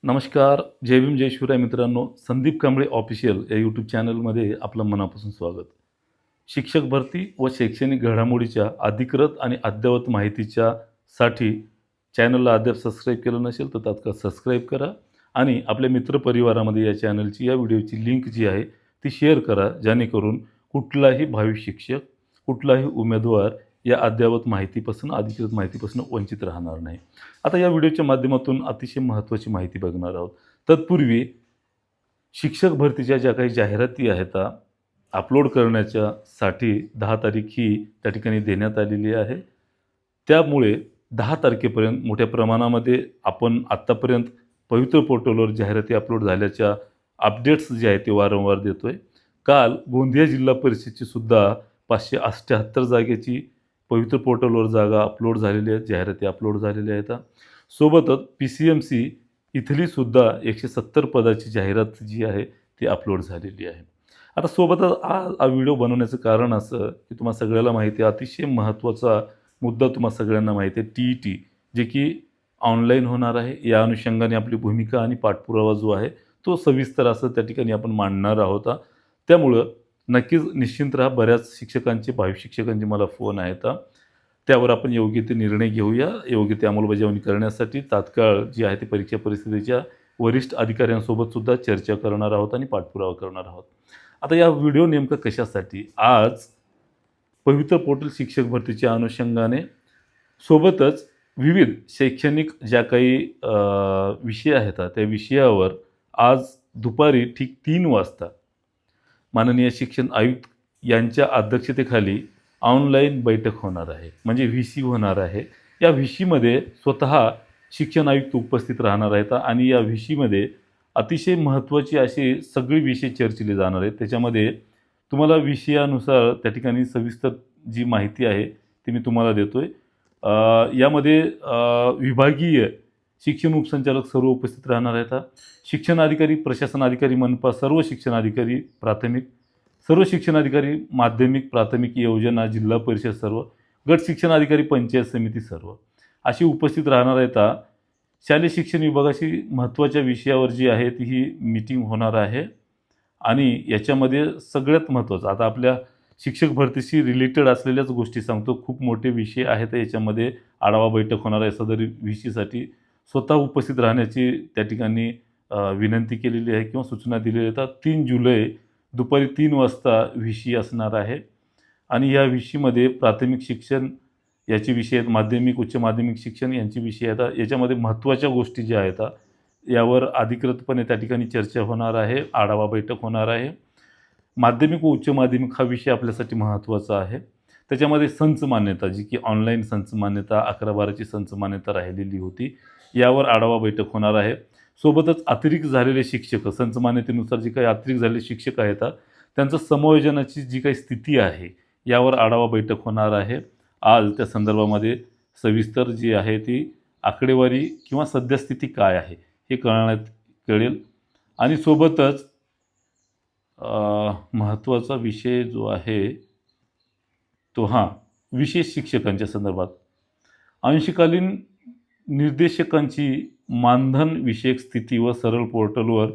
नमस्कार. जय भीम, जय शिवराय मित्रांनो. संदीप कांबळे ऑफिशियल या यूट्यूब चॅनलमध्ये आपलं मनापासून स्वागत. शिक्षक भरती व शैक्षणिक घडामोडीच्या अधिकृत आणि अद्ययावत माहितीच्या साठी चॅनलला अद्याप सबस्क्राईब केलं नसेल तर तात्काळ सबस्क्राईब करा आणि आपल्या मित्रपरिवारामध्ये या चॅनलची या व्हिडिओची लिंक जी आहे ती शेअर करा, जेणेकरून कुठलाही भावी शिक्षक, कुठलाही उमेदवार या अद्ययावत माहितीपासून, अधिकृत माहितीपासून वंचित राहणार नाही. आता या व्हिडिओच्या माध्यमातून अतिशय महत्त्वाची माहिती बघणार आहोत. तत्पूर्वी शिक्षक भरतीच्या ज्या काही जाहिराती आहेत अपलोड करण्याच्यासाठी 10 तारीख ही त्या ठिकाणी देण्यात आलेली आहे. त्यामुळे 10 तारखेपर्यंत मोठ्या प्रमाणामध्ये आपण आत्तापर्यंत पवित्र पोर्टलवर जाहिराती अपलोड झाल्याच्या अपडेट्स जे आहेत ते वारंवार देतोय. काल गोंदिया जिल्हा परिषदची सुद्धा 578 जागेची पवित्र पोर्टलवर जागा अपलोड झालेली आहेत, जाहिराती अपलोड झालेल्या आहेत. सोबतच PCMC इथली सुद्धा 170 पदाची जाहिरात जी आहे ती अपलोड झालेली आहे. आता सोबतच हा व्हिडिओ बनवण्याचं कारण असं की तुम्हा सगळ्याला माहिती आहे, अतिशय महत्त्वाचा मुद्दा तुम्हा सगळ्यांना माहिती आहे, TET जे की ऑनलाईन होणार आहे. या अनुषंगाने आपली भूमिका आणि पाठपुरावा जो आहे तो सविस्तर असं त्या ठिकाणी आपण मांडणार आहोत. त्यामुळं नक्कीच निश्चिंत राहा. बऱ्याच शिक्षकांचे, भावी शिक्षकांचे मला फोन आहेत. त्यावर आपण योग्य ते निर्णय घेऊया. योग्य ते अंमलबजावणी करण्यासाठी तात्काळ जी आहे ती परीक्षा परिस्थितीच्या वरिष्ठ अधिकाऱ्यांसोबत सुद्धा चर्चा करणार आहोत आणि पाठपुरावा करणार आहोत. आता या व्हिडिओ नेमकं कशासाठी? आज पवित्र पोर्टल शिक्षक भरतीच्या अनुषंगाने सोबतच विविध शैक्षणिक ज्या काही विषय आहेत त्या विषयावर आज दुपारी ठीक 3 वाजता माननीय शिक्षण आयुक्त यांच्या अध्यक्षतेखाली ऑनलाईन बैठक होणार आहे. म्हणजे VC होणार आहे. या VCमध्ये स्वतः शिक्षण आयुक्त उपस्थित राहणार आहेत आणि या VCमध्ये अतिशय महत्त्वाची अशी सगळी विषय चर्चिले जाणार आहेत. त्याच्यामध्ये तुम्हाला विषयानुसार त्या ठिकाणी सविस्तर जी माहिती आहे ती मी तुम्हाला देतोय. यामध्ये विभागीय शिक्षण उपसंचालक सर्व उपस्थित राहणार आहेत. शिक्षण अधिकारी, प्रशासन अधिकारी, मनपा सर्व शिक्षण अधिकारी, प्राथमिक सर्व शिक्षण अधिकारी, माध्यमिक, प्राथमिक, योजना, जिल्हा परिषद सर्व, गट शिक्षण अधिकारी, पंचायत समिती सर्व अशी उपस्थित राहणार आहेत. शालेय शिक्षण विभागाशी महत्त्वाच्या विषयावर जी आहे ती ही मीटिंग होणार आहे आणि याच्यामध्ये सगळ्यात महत्त्वाचं आता आपल्या शिक्षक भरतीशी रिलेटेड असलेल्याच गोष्टी सांगतो. खूप मोठे विषय आहेत. याच्यामध्ये आढावा बैठक होणार आहे. सदर VCसाठी स्वतः उपस्थित राहण्याची त्या ठिकाणी विनंती केलेली आहे किंवा सूचना दिलेल्या आहेत. 3 जुलै दुपारी 3 वाजता VC असणार आहे आणि या VCमध्ये प्राथमिक शिक्षण याचे विषय आहेत, माध्यमिक, उच्च माध्यमिक शिक्षण यांचे विषय आहेत. याच्यामध्ये महत्त्वाच्या गोष्टी ज्या आहेत यावर अधिकृतपणे त्या ठिकाणी चर्चा होणार आहे, आढावा बैठक होणार आहे. माध्यमिक व उच्च माध्यमिक हा विषय आपल्यासाठी महत्त्वाचा आहे. त्याच्यामध्ये संच मान्यता जी की ऑनलाईन संच मान्यता 11-12ची संच मान्यता राहिलेली होती, यावर आढावा बैठक होणार आहे. सोबतच अतिरिक्त झालेले शिक्षक, संच मान्यतेनुसार जे काही अतिरिक्त झालेले शिक्षक आहेत त्यांचं समायोजनाची जी काही स्थिती आहे यावर आढावा बैठक होणार आहे. आज त्या संदर्भामध्ये सविस्तर जी आहे ती आकडेवारी किंवा सद्यस्थिती काय आहे हे कळेल आणि सोबतच महत्त्वाचा विषय जो आहे तो विशेष शिक्षकांच्या संदर्भात अंशकालीन निर्देशकांची मानधन विषयक स्थिती व सरळ पोर्टलवर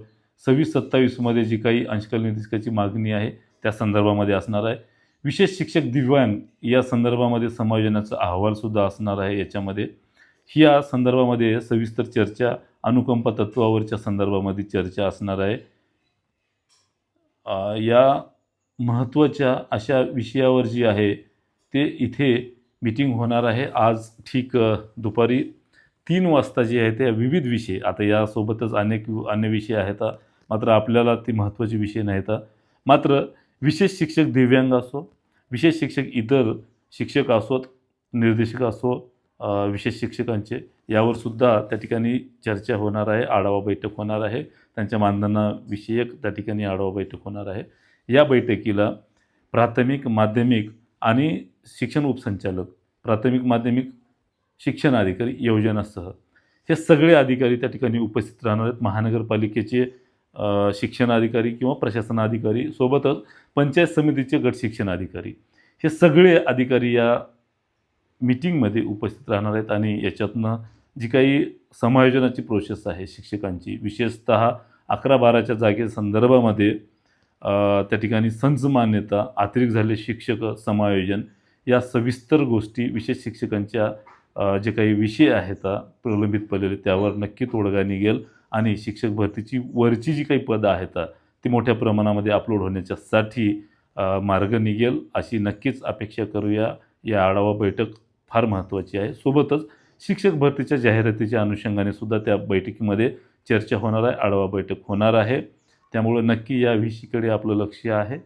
26-27 जी काही अंशकालीन निर्देशकाची मागणी आहे त्या संदर्भामध्ये असणार आहे. विशेष शिक्षक दिव्यांग या संदर्भामध्ये समायोजनाचा अहवालसुद्धा असणार आहे. याच्यामध्ये या संदर्भामध्ये सविस्तर चर्चा, अनुकंपा तत्वावरच्या संदर्भामध्ये चर्चा असणार आहे. या महत्त्वाच्या अशा विषयावर जी आहे ते इथे मीटिंग होणार आहे आज ठीक दुपारी 3 वाजता जे आहे ते विविध विषय, आता यासोबतच अनेक अन्य विषय आहेत मात्र आपल्याला ते महत्त्वाचे विषय नाहीत. मात्र विशेष शिक्षक दिव्यांग असो, विशेष शिक्षक इतर शिक्षक असोत, निर्देशक असो, विशेष शिक्षकांचे यावर सुद्धा त्या ठिकाणी चर्चा होणार आहे, आढावा बैठक होणार आहे. त्यांच्या मानधनाविषयक त्या ठिकाणी आढावा बैठक होणार आहे. या बैठकीला प्राथमिक, माध्यमिक आणि शिक्षण उपसंचालक, प्राथमिक माध्यमिक शिक्षण अधिकारी, योजनासह हे सगळे अधिकारी त्या ठिकाणी उपस्थित राहणार आहेत. महानगरपालिकेचे शिक्षण अधिकारी किंवा प्रशासन अधिकारी, सोबतच पंचायत समितीचे गट शिक्षण अधिकारी, हे सगळे अधिकारी या मीटिंगमध्ये उपस्थित राहणार आहेत आणि याच्यातनं जी काही समायोजनाची प्रोसेस आहे शिक्षकांची, विशेषतः 11-12च्या जागेसंदर्भामध्ये त्या ठिकाणी संच मान्यता, अतिरिक्त झालेले शिक्षक समायोजन या सविस्तर गोष्टी विशेष शिक्षकांच्या जे काही विषय आहेत प्रलंबित पडलेले त्यावर नक्की तोडगा निघेल आणि शिक्षक भरतीची वरची जी काही पदं आहेत ती मोठ्या प्रमाणामध्ये अपलोड होण्याच्यासाठी मार्ग निघेल अशी नक्कीच अपेक्षा करूया. या आढावा बैठक फार महत्त्वाची आहे. सोबतच शिक्षक भरतीच्या जाहिरातीच्या अनुषंगाने सुद्धा त्या बैठकीमध्ये चर्चा होणार आहे, आढावा बैठक होणार आहे. त्यामुळं नक्की या विषयाकडे आपलं लक्ष आहे.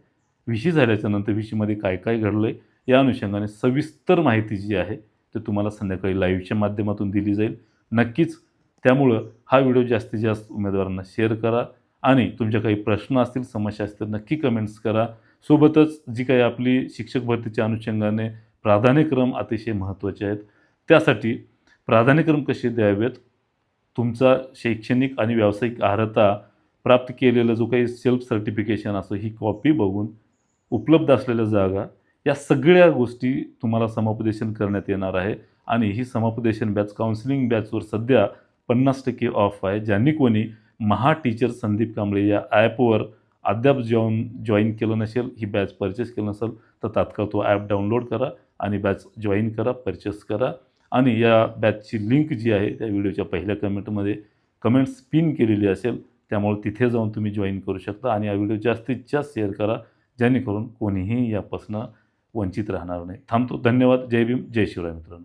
विषय झाल्याच्या नंतर विषयामध्ये काय काय घडलं आहे या अनुषंगाने सविस्तर माहिती जी आहे ते तुम्हाला संध्याकाळी लाईव्हच्या माध्यमातून दिली जाईल. नक्कीच त्यामुळं हा व्हिडिओ जास्तीत जास्त उमेदवारांना शेअर करा आणि तुमच्या काही प्रश्न असतील, समस्या असतील नक्की कमेंट्स करा. सोबतच जी काही आपली शिक्षक भरतीच्या अनुषंगाने प्राधान्यक्रम अतिशय महत्त्वाचे आहेत. त्यासाठी प्राधान्यक्रम कसे द्यावेत, तुमचा शैक्षणिक आणि व्यावसायिक अर्हता प्राप्त केलेला जो काही सेल्फ सर्टिफिकेशन असो ही कॉपी बघून उपलब्ध असलेल्या जागा या सगळ्या गोष्टी तुम्हाला समुपदेशन करण्यात येणार आहे आणि ही समुपदेशन बॅच काउन्सिलिंग बॅचवर सध्या 50% ऑफ आहे. ज्यांनी कोणी महा टीचर संदीप कांबळे या ॲपवर अद्याप जॉईन केलं नसेल, ही बॅच परचेस केलं नसेल तर तात्काळ तो ॲप डाउनलोड करा आणि बॅच जॉईन करा, परचेस करा आणि या बॅचची लिंक जी आहे त्या व्हिडिओच्या पहिल्या कमेंट्स पिन केलेली असेल. त्यामुळे तिथे जाऊन तुम्ही जॉईन करू शकता आणि हा व्हिडिओ जास्तीत जास्त शेअर करा जेणेकरून कोणीही यापासून वंचित राहणार नाही. थांबतो. धन्यवाद. जय भीम, जय शिवराय मित्रांनो.